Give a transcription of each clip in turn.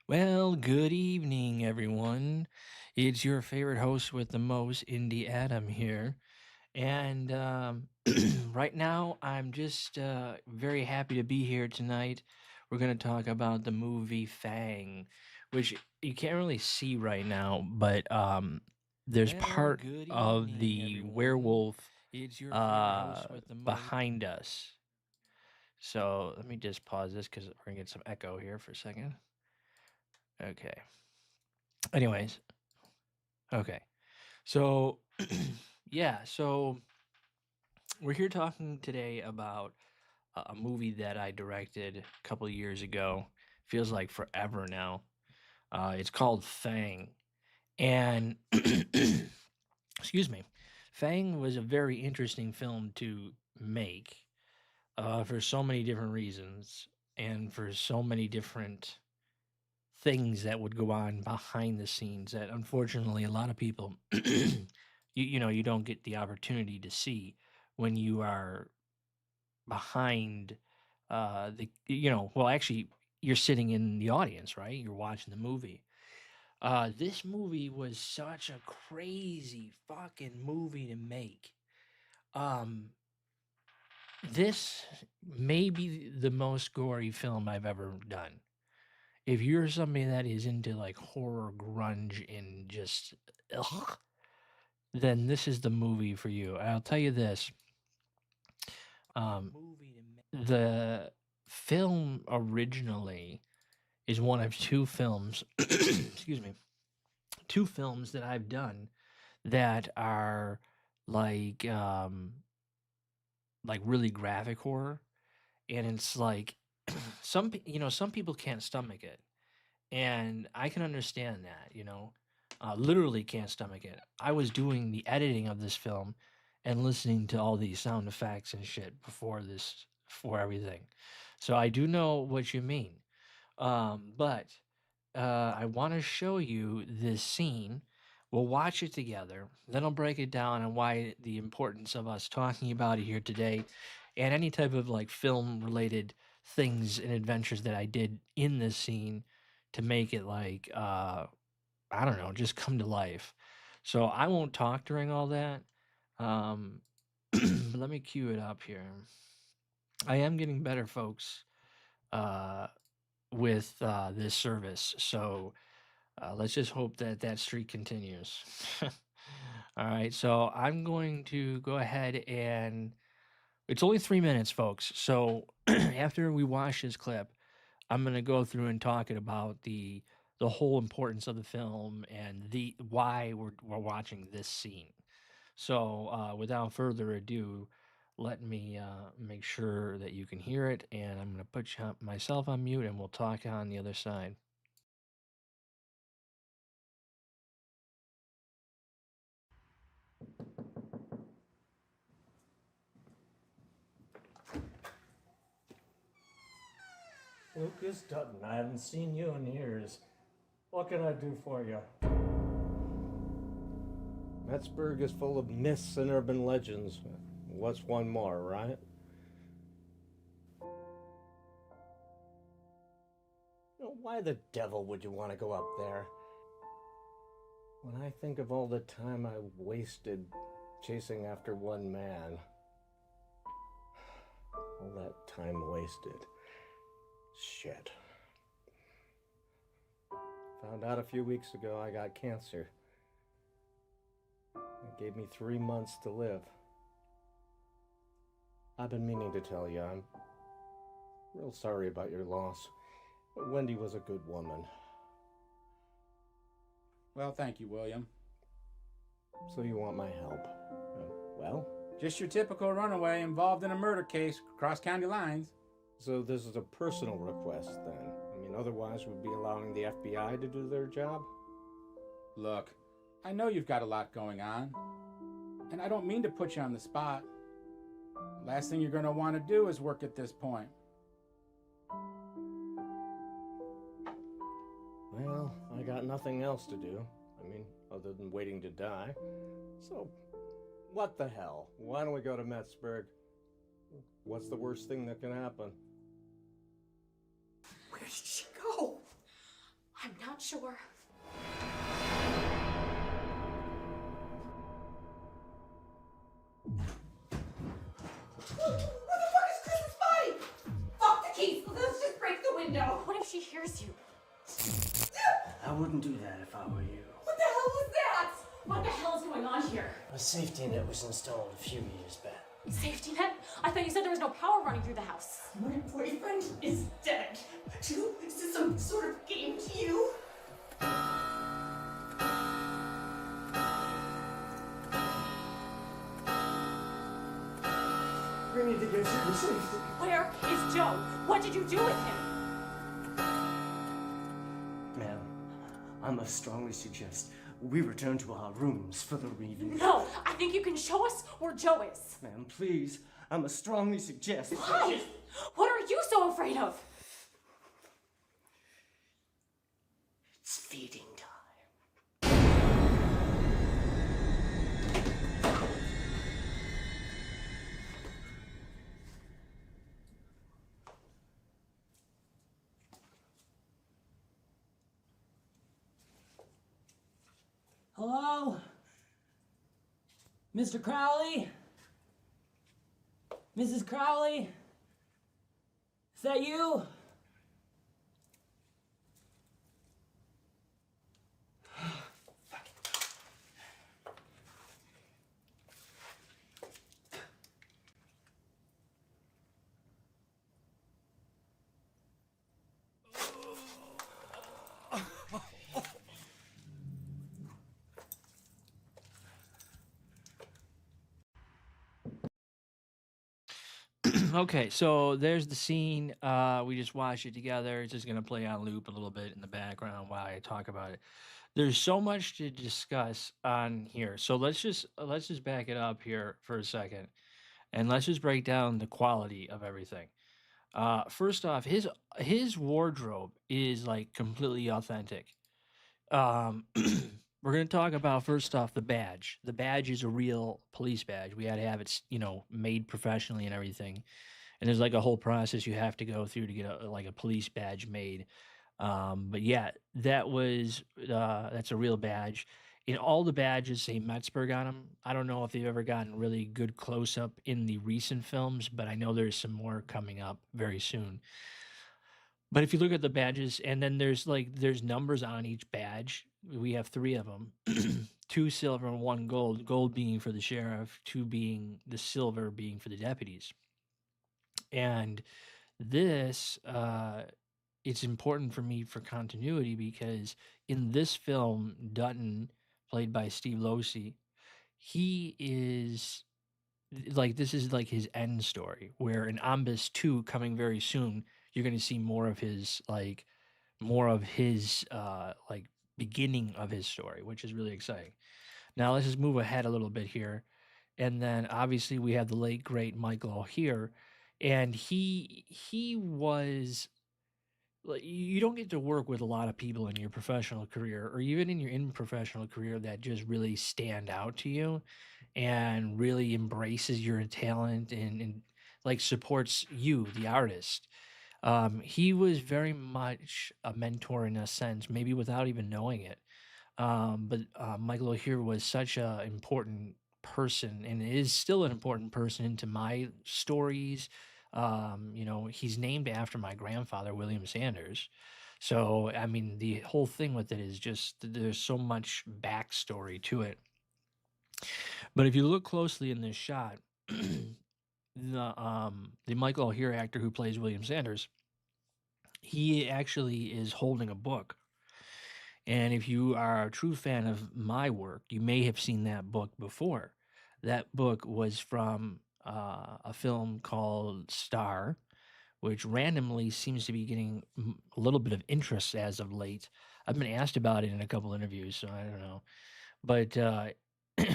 Well, good evening, everyone. It's your favorite host with the most, Indieadam here. And right now, I'm just very happy to be here tonight. We're going to talk about the movie Fang, which you can't really see right now, but there's Well, part good of evening, the everyone. werewolf It's your favorite host with the most. behind us. So let me just pause this because we're going to get some echo here for a second. Okay. Anyways, okay. So, yeah, so we're here talking today about a movie that I directed a couple of years ago. Feels like forever now. It's called Fang. And, excuse me, Fang was a very interesting film to make for so many different reasons and for so many different things that would go on behind the scenes that unfortunately a lot of people you don't get the opportunity to see when you are behind actually you're sitting in the audience, right? You're watching the movie. This movie was such a crazy fucking movie to make. um this may be the most gory film I've ever done. If you're somebody that is into like horror, grunge, and just ugh, then this is the movie for you. I'll tell you this: um, the film originally is one of two films. excuse me, two films that I've done that are like um, like really graphic horror, and it's like some people can't stomach it. And I can understand that, literally can't stomach it. I was doing the editing of this film and listening to all these sound effects and shit before everything. So I do know what you mean. But I want to show you this scene. We'll watch it together. Then I'll break it down and why the importance of us talking about it here today and any type of like film related things and adventures that I did in this scene to make it like I don't know, just come to life. So I won't talk during all that. But let me cue it up here. I am getting better, folks, uh, with this service. So let's just hope that that streak continues. All right. So I'm going to go ahead and it's only 3 minutes, folks. So after we watch this clip, I'm gonna go through and talk it about the whole importance of the film and the why we're watching this scene. So without further ado, let me make sure that you can hear it, and I'm gonna put myself on mute, and we'll talk on the other side. Lucas Dutton, I haven't seen you in years. What can I do for you? Metzburg is full of myths and urban legends. What's one more, right? Why the devil would you want to go up there? When I think of all the time I wasted chasing after one man, all that time wasted. Shit. Found out a few weeks ago I got cancer. It gave me 3 months to live. I've been meaning to tell you, I'm real sorry about your loss. Wendy was a good woman. Well, thank you, William. So you want my help? Well? Just your typical runaway involved in a murder case across county lines. So this is a personal request, then? I mean, otherwise we'd be allowing the FBI to do their job? Look, I know you've got a lot going on, and I don't mean to put you on the spot. The last thing you're going to want to do is work at this point. Well, I got nothing else to do. I mean, other than waiting to die. So, what the hell? Why don't we go to Metzburg? What's the worst thing that can happen? Where did she go? not sure. Where the fuck is Chris's body? Fuck the keys! Let's just break the window! What if she hears you? I wouldn't do that if I were you. What the hell was that? What the hell is going on here? A safety net was installed a few years back. Safety net? I thought you said there was no power running through the house. My boyfriend is dead. Is this some sort of game to you? We need to get you to safety. Where is Joe? What did you do with him? Ma'am, I must strongly suggest we return to our rooms for the review. No, I think you can show us where Joe is. Ma'am, please, I must strongly suggest. Why? What are you so afraid of? It's feeding time. Hello? Mr. Crowley? Mrs. Crowley? Is that you? Okay, so there's the scene. We just watched it together. It's just gonna play on loop a little bit in the background while I talk about it. There's so much to discuss on here. So let's just back it up here for a second, and let's just break down the quality of everything. First off, his wardrobe is like completely authentic. We're gonna talk about first off the badge. The badge is a real police badge. We had to have it, made professionally and everything. And there's like a whole process you have to go through to get a police badge made. But yeah, that's a real badge. In all the badges say Metzberg on them. I don't know if they've ever gotten really good close up in the recent films, but I know there's some more coming up very soon. But if you look at the badges, and then there's numbers on each badge. We have 3 of them, 2 silver and 1 gold. Gold being for the sheriff, 2 being the silver being for the deputies. And this, it's important for me for continuity because in this film, Dutton, played by Steve Losey, he is this is like his end story. Where in Ombis 2 coming very soon, you're going to see more of his beginning of his story, which is really exciting. Now let's just move ahead a little bit here, and then obviously we have the late great Michael O'Hear, and he was like, you don't get to work with a lot of people in your professional career or even in your professional career that just really stand out to you and really embraces your talent and like supports you, the artist. He was very much a mentor in a sense, maybe without even knowing it. But Michael O'Hear was such a important person and is still an important person into my stories. He's named after my grandfather, William Sanders. So, I mean, the whole thing with it is just there's so much backstory to it. But if you look closely in this shot, the Michael O'Hear actor who plays William Sanders, he actually is holding a book. And if you are a true fan of my work, you may have seen that book before. That book was from a film called Star, which randomly seems to be getting a little bit of interest as of late. I've been asked about it in a couple interviews, so I don't know. But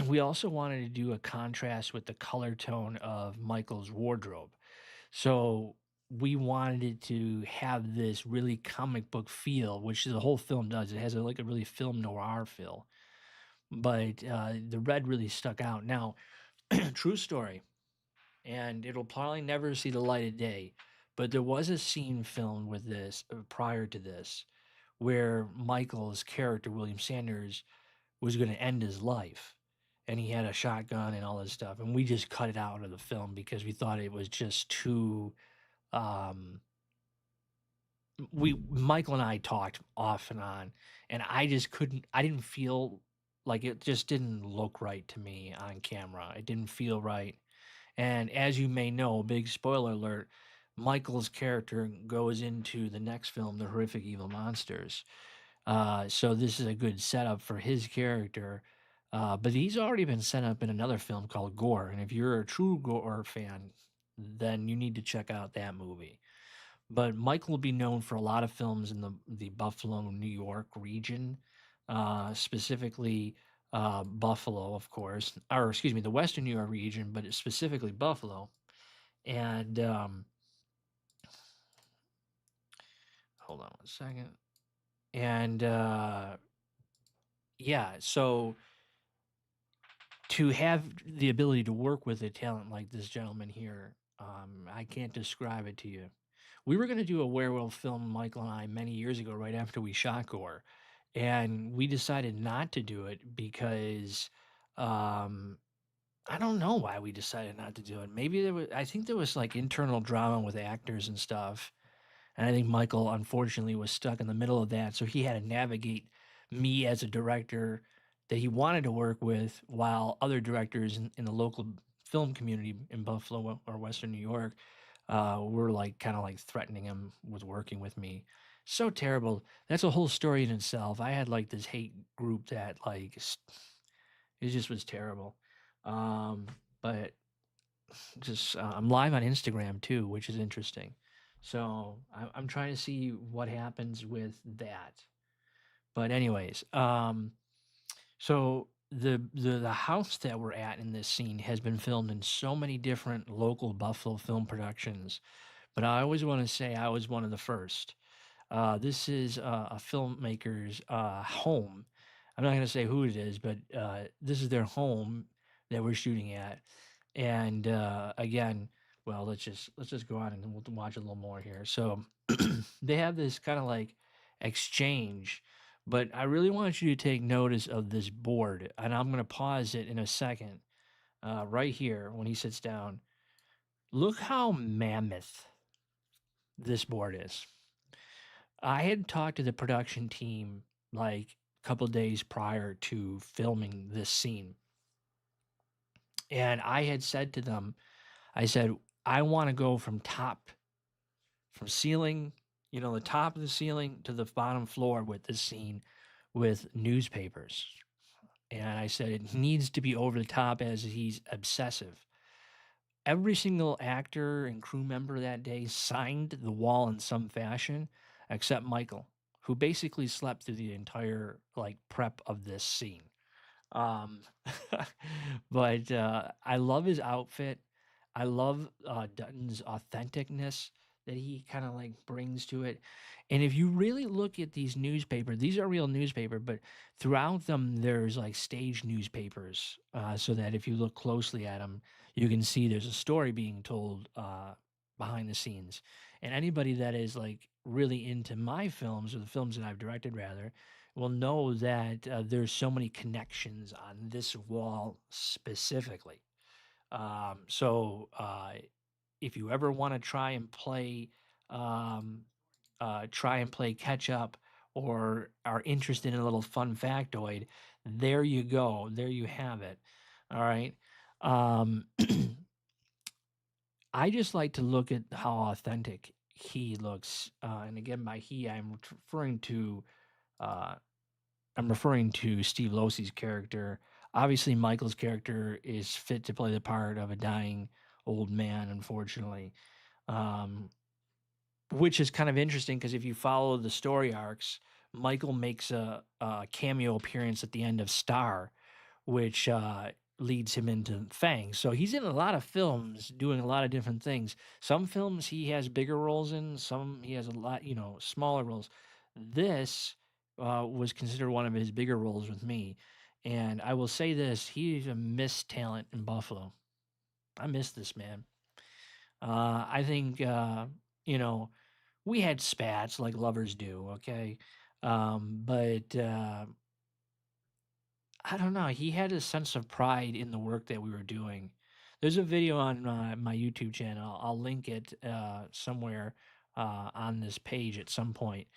we also wanted to do a contrast with the color tone of Michael's wardrobe. So we wanted it to have this really comic book feel, which the whole film does. It has a really film noir feel. But the red really stuck out. Now, true story, and it'll probably never see the light of day, but there was a scene filmed with this prior to this where Michael's character, William Sanders, was going to end his life. And he had a shotgun and all this stuff. And we just cut it out of the film because we thought it was just too. Michael and I talked off and on, and I just couldn't. I didn't feel like it just didn't look right to me on camera. It didn't feel right. And as you may know, big spoiler alert, Michael's character goes into the next film, The Horrific Evil Monsters. So this is a good setup for his character. But he's already been set up in another film called Gore. And if you're a true Gore fan, then you need to check out that movie. But Michael will be known for a lot of films in the Buffalo, New York region, specifically Buffalo, of course, or excuse me, the Western New York region, but it's specifically Buffalo. And hold on one second. And yeah, so to have the ability to work with a talent like this gentleman here, I can't describe it to you. We were going to do a werewolf film, Michael and I, many years ago, right after we shot Gore. And we decided not to do it because I don't know why we decided not to do it. Maybe I think there was like internal drama with actors and stuff. And I think Michael, unfortunately, was stuck in the middle of that. So he had to navigate me as a director that he wanted to work with while other directors in the local film community in Buffalo or Western New York were like kind of like threatening him with working with me. So terrible. That's a whole story in itself. I had like this hate group that like it just was terrible. But just I'm live on Instagram too, which is interesting. So I'm trying to see what happens with that. But anyways, so the house that we're at in this scene has been filmed in so many different local Buffalo film productions, but I always want to say I was one of the first. This is a filmmaker's home. I'm not going to say who it is, but this is their home that we're shooting at. And again, well, let's just go on and we'll watch a little more here. So they have this kind of like exchange, but I really want you to take notice of this board, and I'm going to pause it in a second. Right here, when he sits down, look how mammoth this board is. I had talked to the production team like a couple days prior to filming this scene. And I had said to them, I said, I want to go from ceiling, the top of the ceiling to the bottom floor with this scene with newspapers. And I said, it needs to be over the top as he's obsessive. Every single actor and crew member that day signed the wall in some fashion, except Michael, who basically slept through the entire like prep of this scene. Um, but I love his outfit. I love Dutton's authenticness that he kind of like brings to it. And if you really look at these newspapers, these are real newspaper, but throughout them there's like stage newspapers, so that if you look closely at them, you can see there's a story being told behind the scenes. And anybody that is like really into my films or the films that I've directed rather will know that there's so many connections on this wall specifically. So if you ever want to try and play catch up or are interested in a little fun factoid, there you go. There you have it. All right. Um, I just like to look at how authentic he looks. And again, by he, uh, I'm referring to Steve Losey's character. Obviously, Michael's character is fit to play the part of a dying old man, unfortunately. Um, which is kind of interesting because if you follow the story arcs, Michael makes a cameo appearance at the end of Star, which leads him into Fang. So he's in a lot of films doing a lot of different things. Some films he has bigger roles in, some he has a lot, smaller roles. This was considered one of his bigger roles with me. And I will say this, he's a missed talent in Buffalo. I miss this man. I think, we had spats like lovers do, okay? But I don't know. He had a sense of pride in the work that we were doing. There's a video on my YouTube channel. I'll link it somewhere on this page at some point,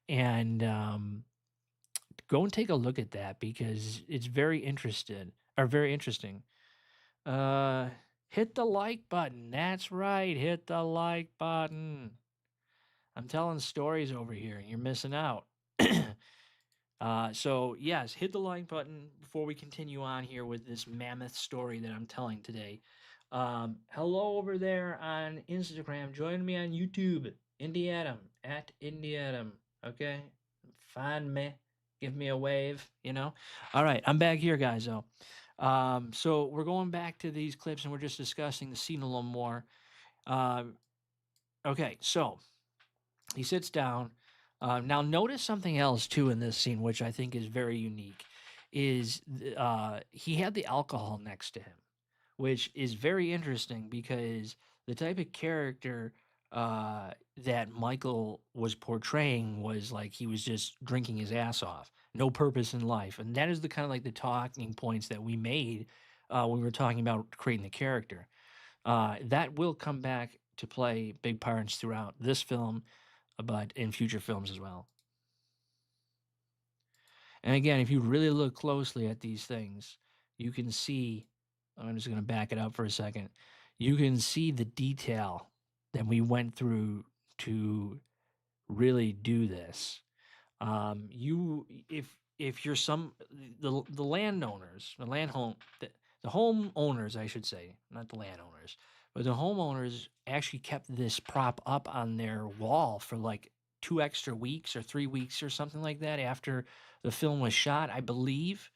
and go and take a look at that because it's very interesting. Uh, hit the like button. That's right. Hit the like button. I'm telling stories over here, and you're missing out. So yes, hit the like button before we continue on here with this mammoth story that I'm telling today. Hello over there on Instagram. Join me on YouTube, Indieadam at Indieadam. Okay, find me, give me a wave. All right, I'm back here, guys. Though, so we're going back to these clips and we're just discussing the scene a little more. Okay, so he sits down. Now, notice something else too in this scene, which I think is very unique, is he had the alcohol next to him, which is very interesting because the type of character that Michael was portraying was like he was just drinking his ass off, no purpose in life, and that is the kind of like the talking points that we made when we were talking about creating the character. That will come back to play big parts throughout this film but in future films as well. And again, if you really look closely at these things, you can see, I'm just going to back it up for a second. You can see the detail that we went through to really do this. If you're the landowners, the homeowners, I should say, not the landowners, but the homeowners actually kept this prop up on their wall for like 2 extra weeks or 3 weeks or something like that after the film was shot, I believe.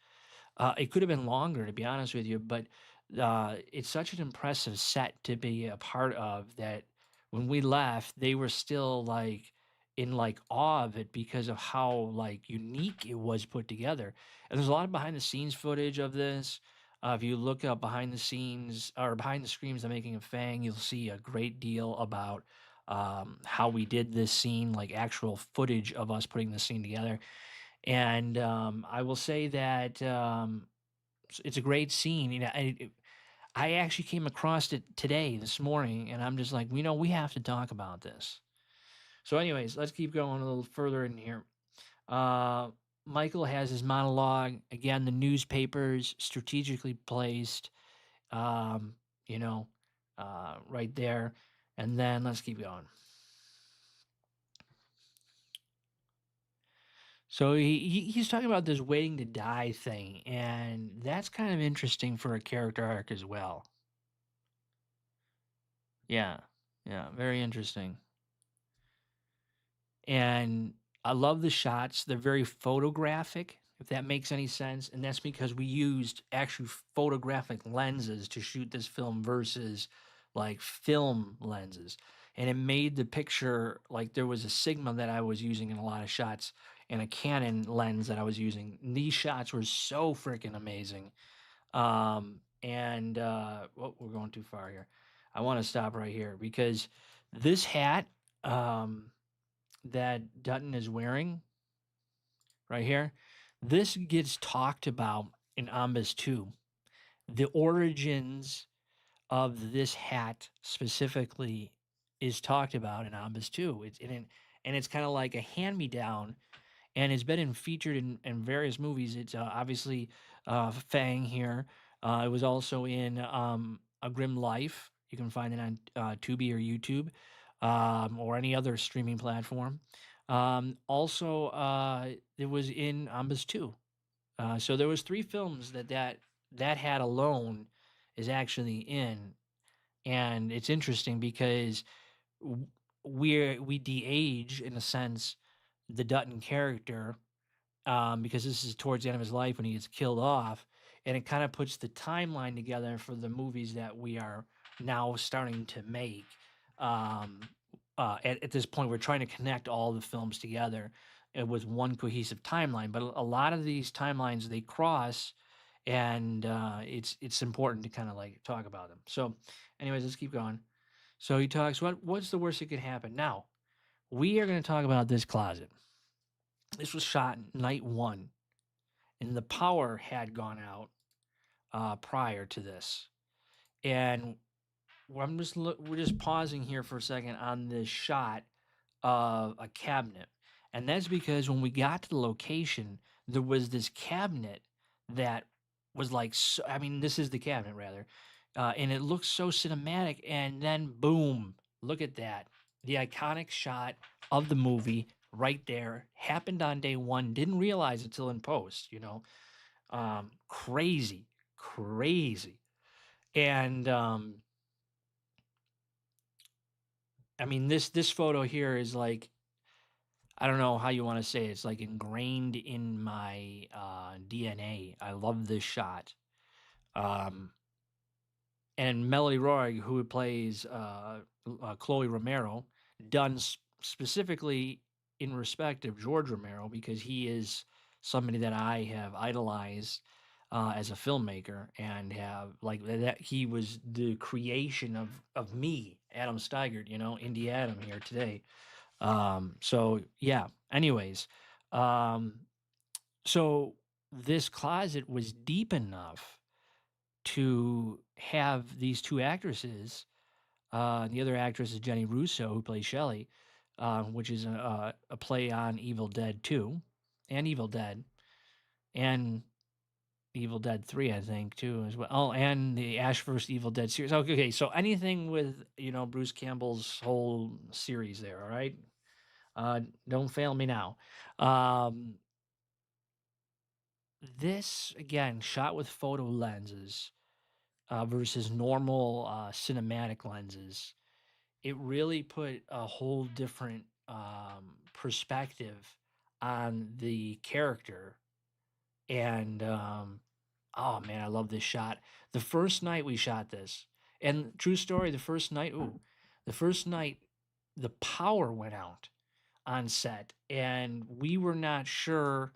It could have been longer, to be honest with you, but it's such an impressive set to be a part of that when we left, they were still like in like awe of it because of how like unique it was put together. And there's a lot of behind the scenes footage of this. If you look up behind the scenes or behind the screens, the making of Fang, you'll see a great deal about how we did this scene, like actual footage of us putting this scene together. And I will say that it's a great scene. I actually came across it today, this morning, and I'm just like, we have to talk about this. So, anyways, let's keep going a little further in here. Michael has his monologue. Again, the newspapers strategically placed, um, you know, right there. And then let's keep going. So he's talking about this waiting to die thing, and that's kind of interesting for a character arc as well. Yeah, yeah, very interesting. And I love the shots. They're very photographic, if that makes any sense. And that's because we used actually photographic lenses to shoot this film versus like film lenses. And it made the picture like there was a Sigma that I was using in a lot of shots and a Canon lens that I was using. And these shots were so freaking amazing. We're going too far here. I want to stop right here because this hat that Dutton is wearing right here, this gets talked about in Ombis 2. The origins of this hat specifically is talked about in Ombis 2. It's kind of like a hand-me-down, and it's been featured in various movies. It's obviously Fang here. It was also in A Grim Life. You can find it on Tubi or YouTube or any other streaming platform. Also, it was in Ombis 2. So there was 3 films that hat alone is actually in, and it's interesting because we de-age in a sense the Dutton character because this is towards the end of his life when he gets killed off, and it kind of puts the timeline together for the movies that we are now starting to make. At this point, we're trying to connect all the films together with one cohesive timeline. But a lot of these timelines they cross, and it's important to kind of like talk about them. So, anyways, let's keep going. So he talks. What's the worst that could happen? Now, we are going to talk about this closet. This was shot night one, and the power had gone out prior to this. And we're just pausing here for a second on this shot of a cabinet, and that's because when we got to the location, there was this cabinet that was like, so, I mean, this is the cabinet rather, and it looks so cinematic. And then boom, look at that, the iconic shot of the movie right there happened on day one. Didn't realize it till in post, you know. Crazy, crazy, and I mean, this photo here is like, I don't know how you want to say it. It's like ingrained in my DNA. I love this shot. Um, and Melody Roy, who plays Chloe Romero, done specifically in respect of George Romero, because he is somebody that I have idolized as a filmmaker, and have like that. He was the creation of me, Adam Steigert, you know, Indieadam here today. So yeah. Anyways, um, so this closet was deep enough to have these two actresses. The other actress is Jenny Russo, who plays Shelley, which is a play on Evil Dead 2 and Evil Dead and Evil Dead 3, I think, too, as well. Oh, and the Ash vs. Evil Dead series. Okay, so anything with, you know, Bruce Campbell's whole series there, all right? Don't fail me now. Um, this, again, shot with photo lenses versus normal cinematic lenses, it really put a whole different perspective on the character. And oh man, I love this shot. The first night we shot this, and true story, the first night the power went out on set, and we were not sure.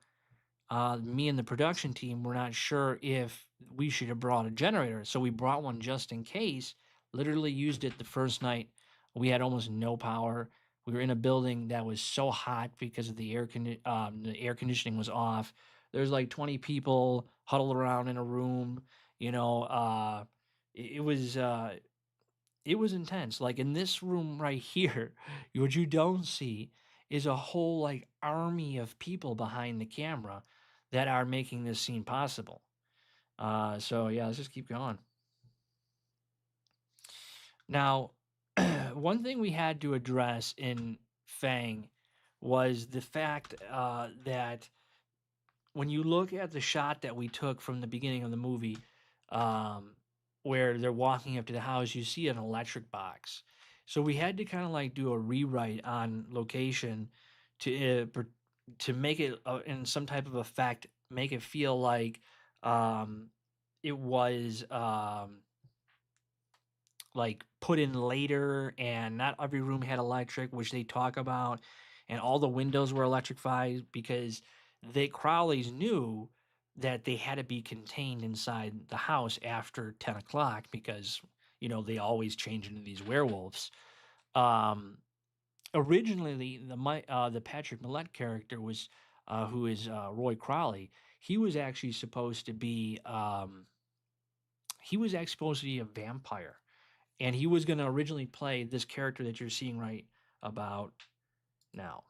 Me and the production team were not sure if we should have brought a generator, so we brought one just in case. Literally used it the first night. We had almost no power. We were in a building that was so hot because of the air conditioning was off. There's like 20 people huddled around in a room. You know, it was it was intense. Like in this room right here, what you don't see is a whole like army of people behind the camera that are making this scene possible. So yeah, let's just keep going. Now, one thing we had to address in Fang was the fact that when you look at the shot that we took from the beginning of the movie, um, where they're walking up to the house, you see an electric box. So we had to kind of like do a rewrite on location to make it in some type of effect, make it feel like um, it was like put in later, and not every room had electric, which they talk about, and all the windows were electrified because they Crowleys knew that they had to be contained inside the house after 10 o'clock because, you know, they always change into these werewolves. Um, Originally, the Patrick Millette character was, who is Roy Crowley. He was actually supposed to be a vampire, and he was going to originally play this character that you're seeing right about now.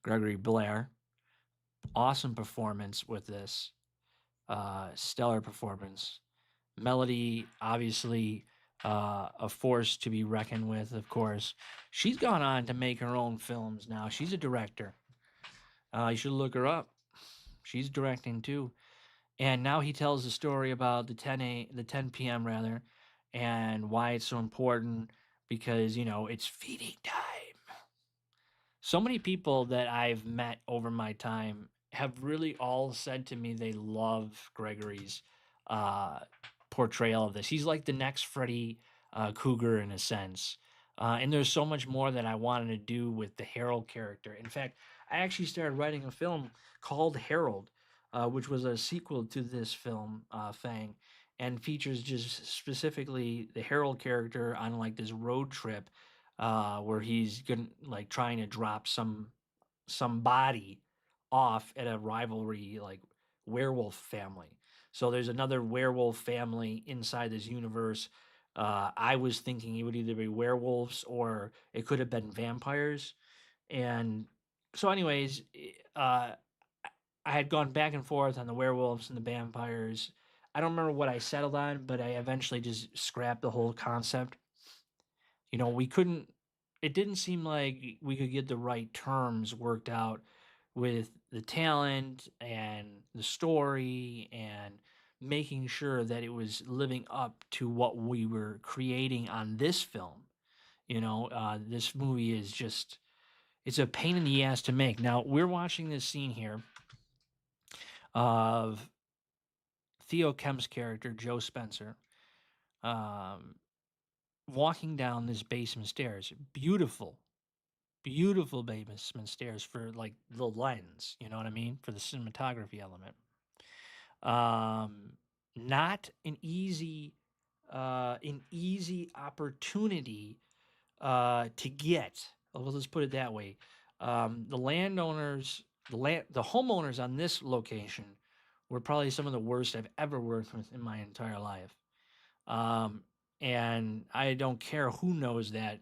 Gregory Blair, awesome performance with this, stellar performance. Melody, obviously, a force to be reckoned with, of course. She's gone on to make her own films now. She's a director. You should look her up. She's directing too. And now he tells the story about the 10 p.m. rather, and why it's so important, because, you know, it's feeding time. So many people that I've met over my time have really all said to me they love Gregory's uh, portrayal of this. He's like the next Freddy Krueger in a sense. And there's so much more that I wanted to do with the Harold character. In fact, I actually started writing a film called Harold, which was a sequel to this film, Fang, and features just specifically the Harold character on like this road trip where he's gonna like trying to drop some body off at a rivalry like werewolf family. So there's another werewolf family inside this universe. I was thinking it would either be werewolves or it could have been vampires. And so, anyways, I had gone back and forth on the werewolves and the vampires. I don't remember what I settled on, but I eventually just scrapped the whole concept. You know, we couldn't, it didn't seem like we could get the right terms worked out with the talent and the story and making sure that it was living up to what we were creating on this film. You know, this movie is just, it's a pain in the ass to make. Now, we're watching this scene here of Theo Kemp's character, Joe Spencer, um, walking down this basement stairs. Beautiful, beautiful basement stairs for like the lens, you know what I mean? For the cinematography element. Not an easy opportunity to get. Well, let's put it that way. The landowners, the homeowners on this location were probably some of the worst I've ever worked with in my entire life. Um, and I don't care who knows that.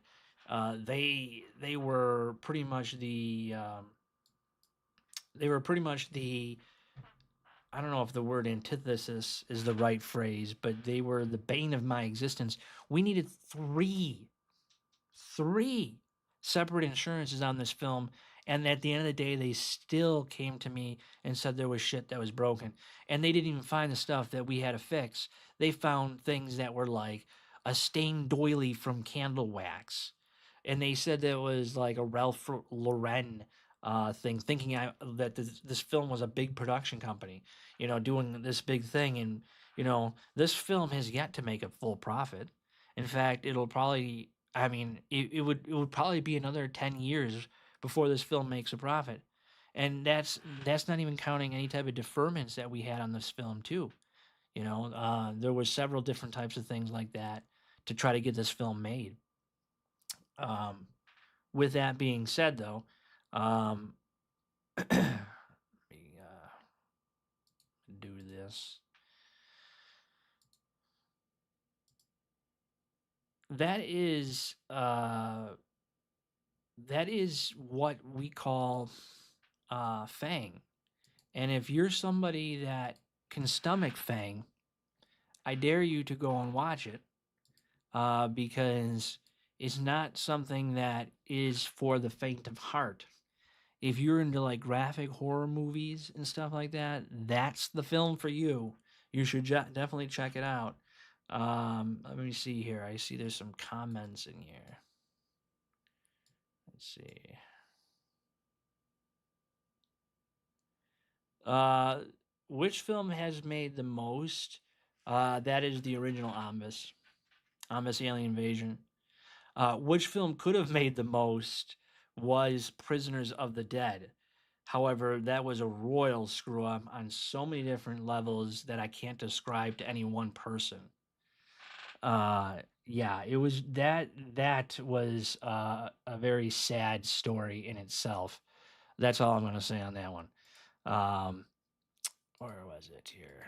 They were pretty much the I don't know if the word antithesis is the right phrase, but they were the bane of my existence. We needed three separate insurances on this film, and at the end of the day they still came to me and said there was shit that was broken, and they didn't even find the stuff that we had to fix. They found things that were like a stained doily from candle wax, and they said that it was like a Ralph Lauren thing, thinking that this film was a big production company, you know, doing this big thing. And you know, this film has yet to make a full profit. In fact, it'll probably, I mean, it would probably be another 10 years before this film makes a profit. And that's not even counting any type of deferments that we had on this film too. You know, there was several different types of things like that to try to get this film made. Um, with that being said, though, um, let me do this. That is what we call Fang. And if you're somebody that can stomach Fang, I dare you to go and watch it because it's not something that is for the faint of heart. If you're into like graphic horror movies and stuff like that, that's the film for you. You should definitely check it out. Let me see here. I see there's some comments in here. Let's see. Uh, which film has made the most? That is the original Ombis, Ombis Alien Invasion. Which film could have made the most was Prisoners of the Dead. However, that was a royal screw up on so many different levels that I can't describe to any one person. Yeah, it was that was a very sad story in itself. That's all I'm going to say on that one. Um, where was it here?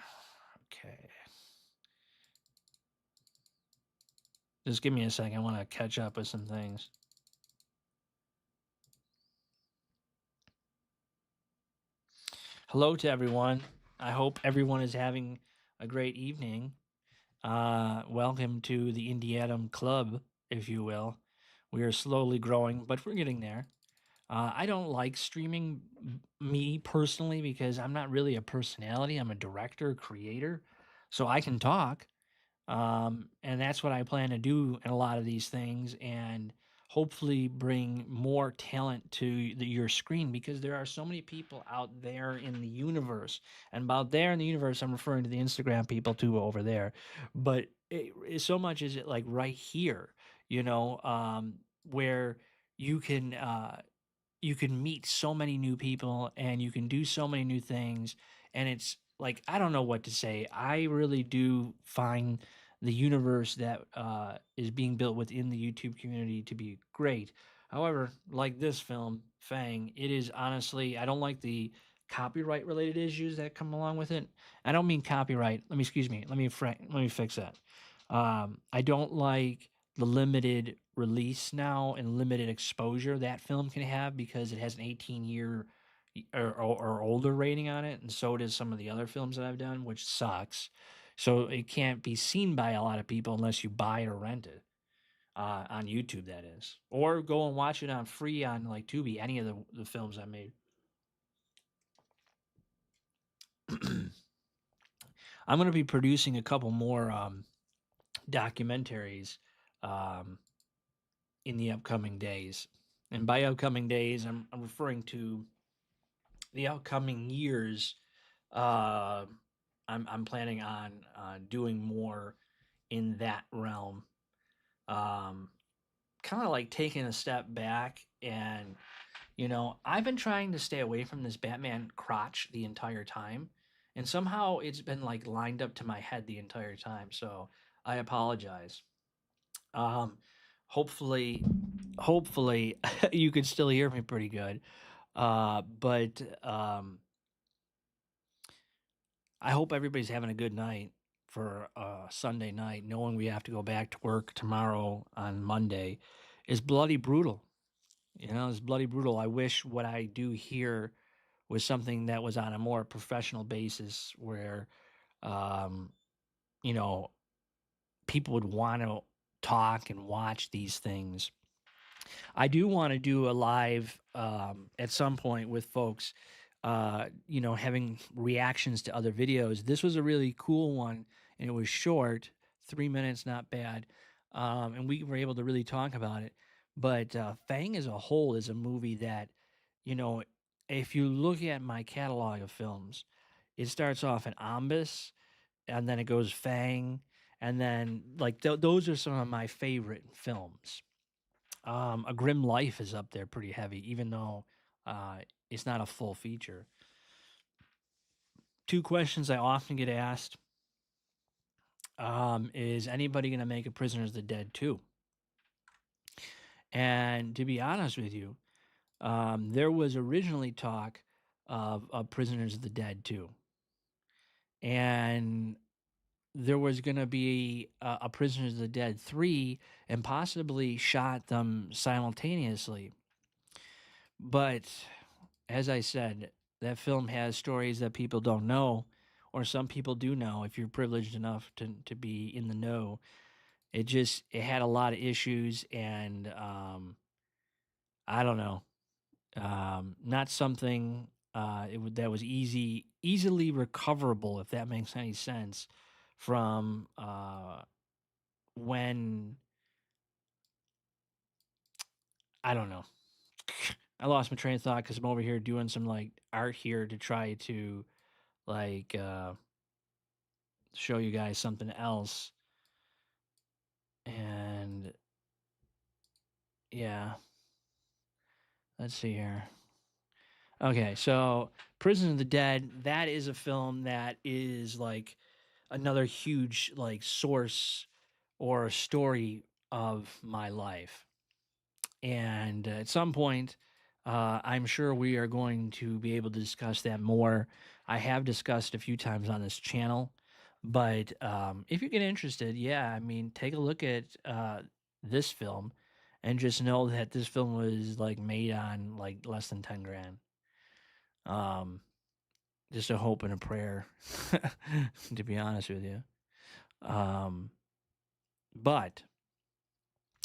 Okay. Just give me a second. I want to catch up with some things. Hello to everyone. I hope everyone is having a great evening. Welcome to the Indieadam Club, if you will. We are slowly growing, but we're getting there. I don't like streaming me personally because I'm not really a personality. I'm a director, creator, so I can talk. And that's what I plan to do in a lot of these things, and hopefully bring more talent to your screen, because there are so many people out there in the universe. And about there in the universe, I'm referring to the Instagram people too over there. But so much is it like right here, you know, where you can you can meet so many new people and you can do so many new things. And it's like, I don't know what to say. I really do find the universe that is being built within the YouTube community to be great. However, like this film, Fang, it is honestly, I don't like the copyright related issues that come along with it. I don't mean copyright. Let me excuse me. Let me fix that. I don't like the limited release now and limited exposure that film can have because it has an 18-year or older rating on it, and so does some of the other films that I've done, which sucks. So it can't be seen by a lot of people unless you buy it or rent it on YouTube, that is, or go and watch it on free on like Tubi. Any of the films I made. I'm going to be producing a couple more documentaries um, in the upcoming days, and by upcoming days, I'm referring to the upcoming years. Uh, I'm planning on doing more in that realm. Um, Kind of like taking a step back and I've been trying to stay away from this Batman crotch the entire time, and somehow it's been like lined up to my head the entire time. So I apologize. Um, hopefully, hopefully you can still hear me pretty good. But I hope everybody's having a good night for Sunday night, knowing we have to go back to work tomorrow on Monday is bloody brutal. It's bloody brutal. I wish what I do here was something that was on a more professional basis where, um, you know, people would want to talk and watch these things. I do want to do a live at some point with folks, having reactions to other videos. This was a really cool one, and it was short, 3 minutes, not bad, and we were able to really talk about it. But Fang as a whole is a movie that, you know, if you look at my catalog of films, it starts off in Ombis, and then it goes Fang, and then like those are some of my favorite films. A Grim Life is up there pretty heavy, even though uh, it's not a full feature. Two questions I often get asked is anybody going to make a Prisoners of the Dead 2? And to be honest with you, there was originally talk of Prisoners of the Dead 2. And there was going to be a Prisoners of the Dead 3 and possibly shot them simultaneously. But as I said, that film has stories that people don't know, or some people do know if you're privileged enough to be in the know. It had a lot of issues, and I don't know, not something that was easily recoverable, if that makes any sense, from when I don't know. I lost my train of thought because I'm over here doing some like art here to try to like show you guys something else. And yeah, let's see here. Okay, so Prison of the Dead, that is a film that is like another huge like source or a story of my life. And at some point, I'm sure we are going to be able to discuss that more. I have discussed a few times on this channel, but if you get interested, yeah, I mean, take a look at this film and just know that this film was like made on like less than 10 grand. Um, just a hope and a prayer, to be honest with you. Um, but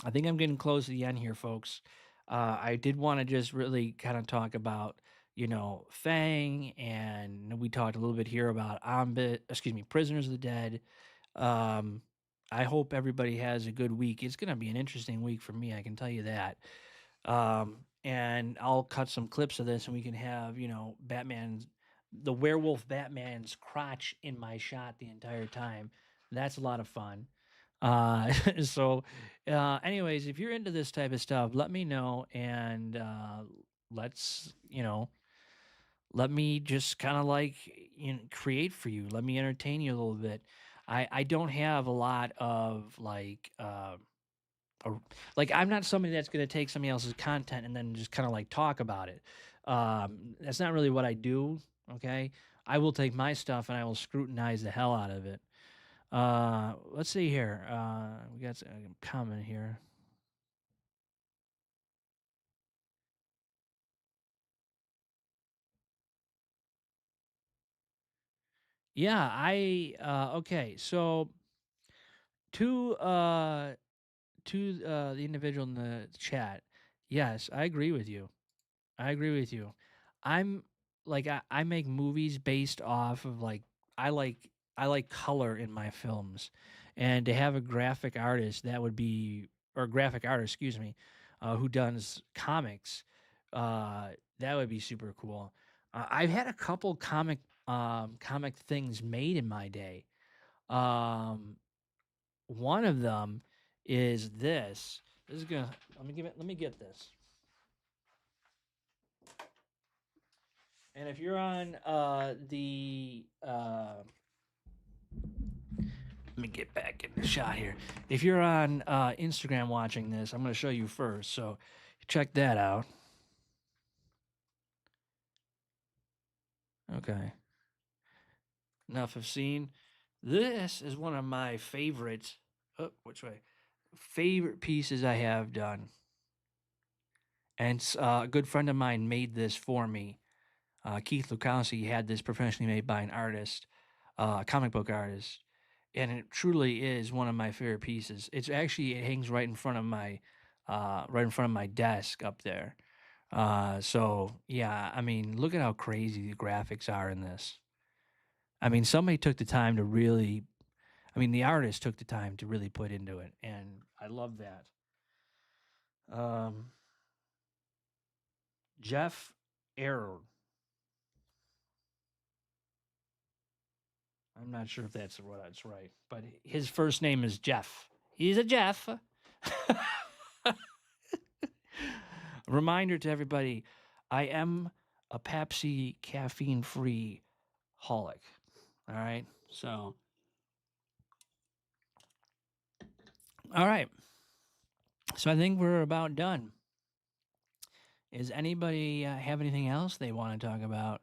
I think I'm getting close to the end here, folks. I did want to just really kind of talk about, Fang, and we talked a little bit here about Prisoners of the Dead. Um, I hope everybody has a good week. It's going to be an interesting week for me, I can tell you that. And I'll cut some clips of this, and we can have, the werewolf Batman's crotch in my shot the entire time. That's a lot of fun. So, anyways, if you're into this type of stuff, let me know, and let's, let me just kind of like create for you. Let me entertain you a little bit. I don't have a lot of like I'm not somebody that's going to take somebody else's content and then just kind of like talk about it. That's not really what I do. Okay, I will take my stuff and I will scrutinize the hell out of it. Let's see here. We got a comment here. Yeah, okay. So to the individual in the chat, yes, I agree with you. I agree with you. I'm like I make movies based off of like I like I like color in my films, and to have a graphic artist that would be or graphic artist, excuse me, who does comics, uh, that would be super cool. I've had a couple comic things made in my day. Um, One of them is this. This is gonna let me get this. And if you're on let me get back in the shot here. If you're on Instagram watching this, I'm going to show you first. So check that out. Okay. Enough of seen. This is one of my favorite. Oh, which way? Favorite pieces I have done. And a good friend of mine made this for me. Keith Lukowski had this professionally made by an artist, a comic book artist, and it truly is one of my favorite pieces. It hangs right in front of my desk up there. So yeah, I mean, look at how crazy the graphics are in this. I mean, somebody took the time to really, I mean, the artist took the time to really put into it, and I love that. Um, Jeff Arrow. I'm not sure if that's right, but his first name is Jeff. He's a Jeff. Reminder to everybody, I am a Pepsi caffeine-free holic. All right. So, all right. So I think we're about done. Is anybody have anything else they want to talk about?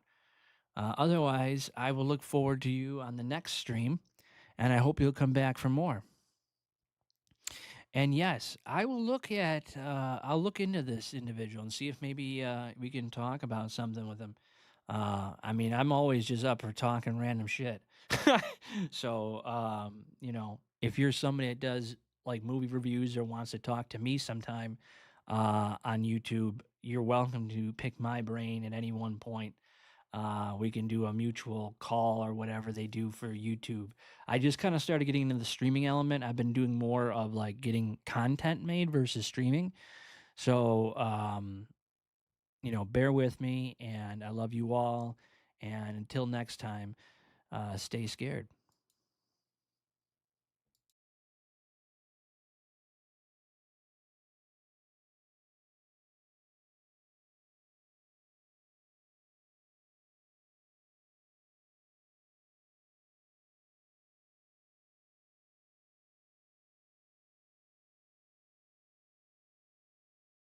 Otherwise, I will look forward to you on the next stream, and I hope you'll come back for more. And yes, I will look at. I'll look into this individual and see if maybe we can talk about something with him. I mean, I'm always just up for talking random shit. So, if you're somebody that does like movie reviews or wants to talk to me sometime on YouTube, you're welcome to pick my brain at any one point. We can do a mutual call or whatever they do for YouTube. I just kind of started getting into the streaming element. I've been doing more of like getting content made versus streaming. So, bear with me, and I love you all. And until next time, stay scared.